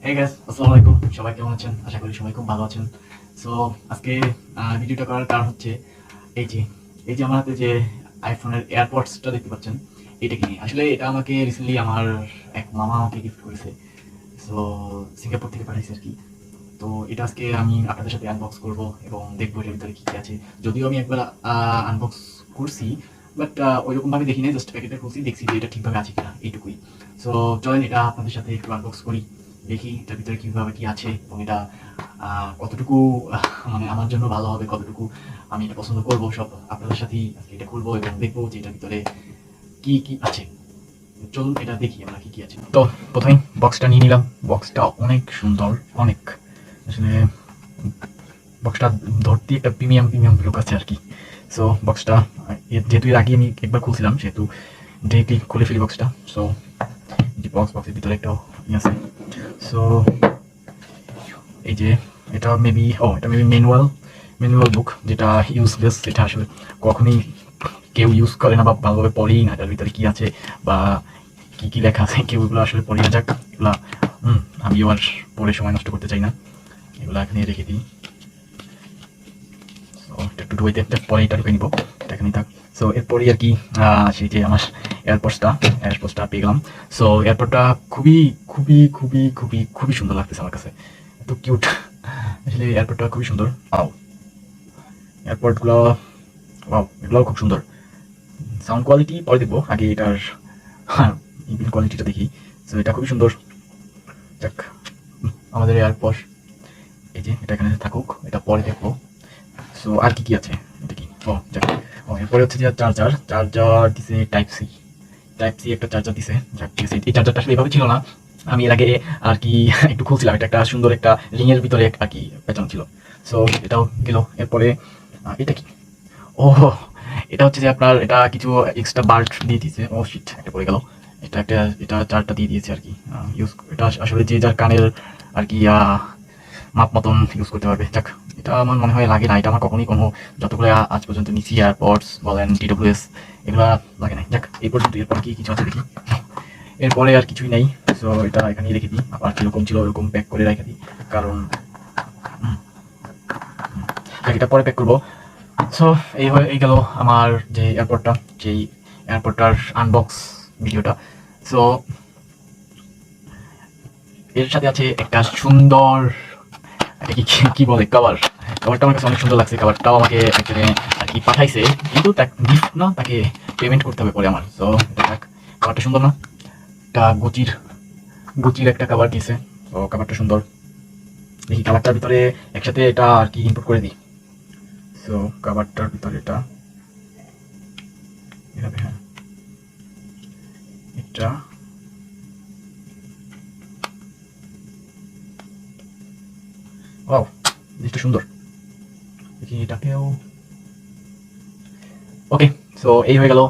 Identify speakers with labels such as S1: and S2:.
S1: Hey guys, আসসালামু আলাইকুম। সবাই কেমন আছেন? আশা করি সবাই খুব ভালো আছেন। সো আজকে ভিডিওটা করার কারণ হচ্ছে এই যে এই যে আমার হাতে যে আইফোনের এয়ারপডসটা দেখতে পাচ্ছেন, এটা কি আসলে এটা আমাকে রিসেন্টলি আমার এক মামা আমাকে গিফট করেছে। সো সিঙ্গাপুর থেকে পাঠাইছে আর কি। তো এটা আজকে আমি আপনাদের সাথে আনবক্স করব এবং দেখবো এটার ভিতরে কি কি আছে। যদিও আমি একবার আনবক্স করছি, বাট ওইরকম ভাবে দেখি নাই, জাস্ট প্যাকেটটা খুলছি, দেখছি যে এটা ঠিকভাবে আছে কিনা, এইটুকুই। সো চলেন এটা আপনাদের সাথে একটু আনবক্স করি, দেখি এটার ভিতরে কিভাবে কি আছে এবং এটা কতটুকু মানে আমার জন্য ভালো হবে, কতটুকু আমি এটা পছন্দ করবো, সব আপনাদের সাথেই আজকে এটা খুলবো এবং দেখবো যে এটার ভিতরে কি কি আছে। চলুন এটা দেখি আমরা কি কি আছে। তো প্রথমেই বক্সটা নিয়ে নিলাম। বক্সটা অনেক সুন্দর, অনেক আসলে বক্সটা ধরতে একটা প্রিমিয়াম লুক আছে আর কি। সো বক্সটা যেহেতু এর আগে আমি একবার খুলছিলাম, সেহেতু ডিরেক্টলি খুলে ফেলি বক্সটা। সো যে বক্সের ভিতরে একটা আছে। সো এই যে এটা মেবি ম্যানুয়াল বুক, যেটা ইউজলেস, এটা আসলে কখনোই কেউ ইউজ করে না বা ভালোভাবে পড়েই না এটার ভিতরে কি আছে বা কি কি লেখা আছে, কেউ এগুলো আসলে পড়ে না। যাক, এগুলা আমিও আর পড়ে সময় নষ্ট করতে চাই না, এগুলো এখানে রেখে দিই। একটু ধুইতে পরে এটা ঢুকে নিব, এটা এখানেই থাক। সো এরপরে আর কি সেই যে আমার এয়ারপোর্টসটা পেয়ে গেলাম। সো এয়ারপোর্টটা খুবই খুবই খুবই খুবই খুবই সুন্দর লাগতেছে আমার কাছে, এত কিউট। আসলে এয়ারপোর্টটা খুবই সুন্দর। এয়ারপোর্টগুলো এগুলোও খুব সুন্দর। সাউন্ড কোয়ালিটি পরে দেখবো, আগে এটার ইনবিল্ট কোয়ালিটিটা দেখি। সো এটা খুবই সুন্দর। যাক, আমাদের এয়ারপোর্ট এই যে এটা এখানে থাকুক, এটা পরে দেখবো। সো আর কি কি আছে, এটা কি যাক, এরপরে হচ্ছে যে চার্জার দিছে টাইপ সি একটা চার্জার দিছে। যাক, ঠিক আছে। এই চার্জারটা আসলে এভাবে ছিল না, আমি এর আগে আর কি একটু খুলছিলাম, এটা একটা সুন্দর একটা রিংয়ের ভিতরে আর কি পেঁচানো ছিল। সো এটাও গেল। এরপরে এটা কি, ও এটা হচ্ছে যে আপনার এটা কিছু এক্সট্রা বাল্ট দিয়ে দিয়েছে। শিট, একটা পড়ে গেল। এটা চারটা দিয়ে দিয়েছে আর কি। এটা আসলে যে যার কানের আর কি মাপ মতন ইউজ করতে পারবে। যাক, এটা আমার মনে হয় লাগে না, এটা আমার কখনোই কোনো যতগুলো আজ পর্যন্ত নিচ্ছি এয়ারপডস বলেন TWS এগুলা লাগে না। যাক, এই পর্যন্ত। এরপর কি কিছু আছে দেখি। এরপরে আর কিছুই নেই। সো এটা এখানেই রেখে দিই, আবার কিরকম ছিল ওরকম প্যাক করে রেখে দিই, কারণ এটা পরে প্যাক করবো। সো এই গেল আমার যে এয়ারপোর্টটার আনবক্স ভিডিওটা। সো এর সাথে আছে একটা সুন্দর, এটা কি বলে, কাভারটা আমার কাছে অনেক সুন্দর লাগছে। কাভারটাও আমাকে একজনে আর কি পাঠাইছে, কিন্তু গিফট না, তাকে পেমেন্ট করতে হবে পরে আমার। সো কাভারটা সুন্দর না, একটা গুচির একটা কাভার দিয়েছে। তো কাভারটা সুন্দর। দেখি কাভারটার ভিতরে একসাথে এটা আর কি ইনপুট করে দিই। সো কাভারটার ভিতরে এটা এভাবে, হ্যাঁ, এটা জিনিসটা সুন্দর। দেখি এটাকেও। ওকে, সো এই হয়ে গেল